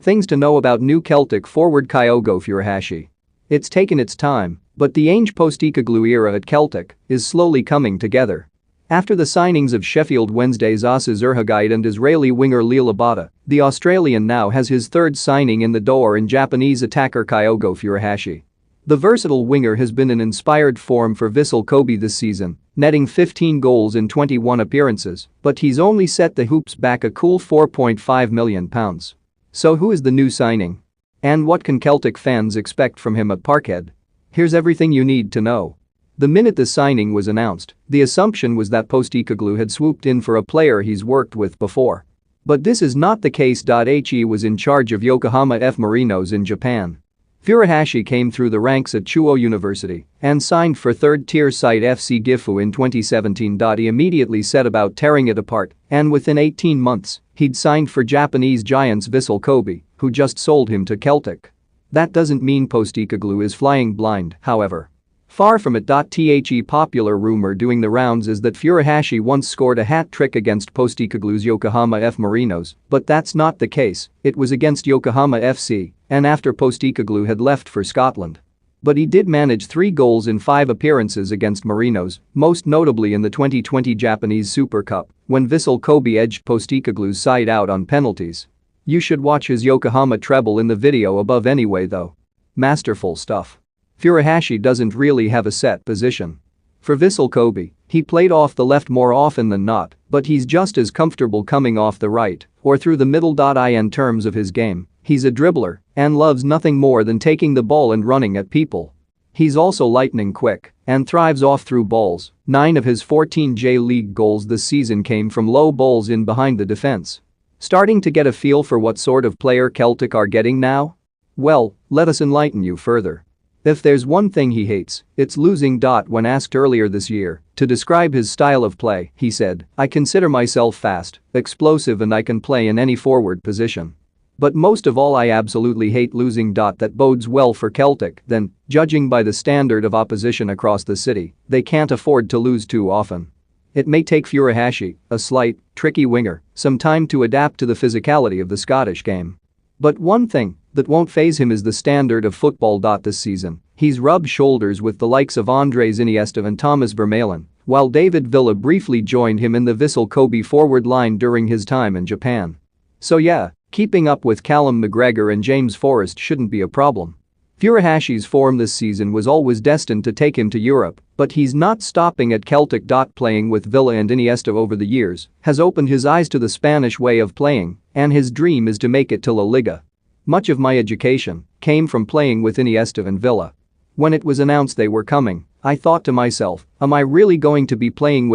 Things to know about new Celtic forward Kyogo Furuhashi. It's taken its time, but the Ange Postecoglou era at Celtic is slowly coming together. After the signings of Sheffield Wednesday's Asa Zerhagite and Israeli winger Lil Abada, the Australian now has his third signing in the door in Japanese attacker Kyogo Furuhashi. The versatile winger has been in inspired form for Vissel Kobe this season, netting 15 goals in 21 appearances, but he's only set the Hoops back a cool £4.5 million. So who is the new signing? And what can Celtic fans expect from him at Parkhead? Here's everything you need to know. The minute the signing was announced, the assumption was that Postecoglou had swooped in for a player he's worked with before. But this is not the case. He was in charge of Yokohama F. Marinos in Japan. Furuhashi came through the ranks at Chuo University and signed for third-tier side FC Gifu in 2017. He immediately set about tearing it apart, and within 18 months, he'd signed for Japanese giants Vissel Kobe, who just sold him to Celtic. That doesn't mean Postecoglou is flying blind, however. Far from it. The popular rumor doing the rounds is that Furuhashi once scored a hat-trick against Postecoglou's Yokohama F. Marinos, but that's not the case. It was against Yokohama FC and after Postecoglou had left for Scotland. But he did manage 3 goals in 5 appearances against Marinos, most notably in the 2020 Japanese Super Cup, when Vissel Kobe edged Postecoglou's side out on penalties. You should watch his Yokohama treble in the video above anyway though. Masterful stuff. Furuhashi doesn't really have a set position. For Vissel Kobe, he played off the left more often than not, but he's just as comfortable coming off the right or through the middle. In terms of his game, he's a dribbler and loves nothing more than taking the ball and running at people. He's also lightning quick and thrives off through balls. 9 of his 14 J-League goals this season came from low balls in behind the defense. Starting to get a feel for what sort of player Celtic are getting now? Well, let us enlighten you further. If there's one thing he hates, it's losing. When asked earlier this year to describe his style of play, he said, "I consider myself fast, explosive and I can play in any forward position. But most of all I absolutely hate losing. That bodes well for Celtic then, judging by the standard of opposition across the city, they can't afford to lose too often." It may take Furuhashi, a slight, tricky winger, some time to adapt to the physicality of the Scottish game. But one thing that won't faze him is the standard of football. This season, he's rubbed shoulders with the likes of Andres Iniesta and Thomas Vermaelen, while David Villa briefly joined him in the Vissel Kobe forward line during his time in Japan. So yeah, keeping up with Callum McGregor and James Forrest shouldn't be a problem. Furuhashi's form this season was always destined to take him to Europe, but he's not stopping at Celtic. Playing with Villa and Iniesta over the years has opened his eyes to the Spanish way of playing, and his dream is to make it to La Liga. Much of my education came from playing with Iniesta and Villa. When it was announced they were coming, I thought to myself, am I really going to be playing with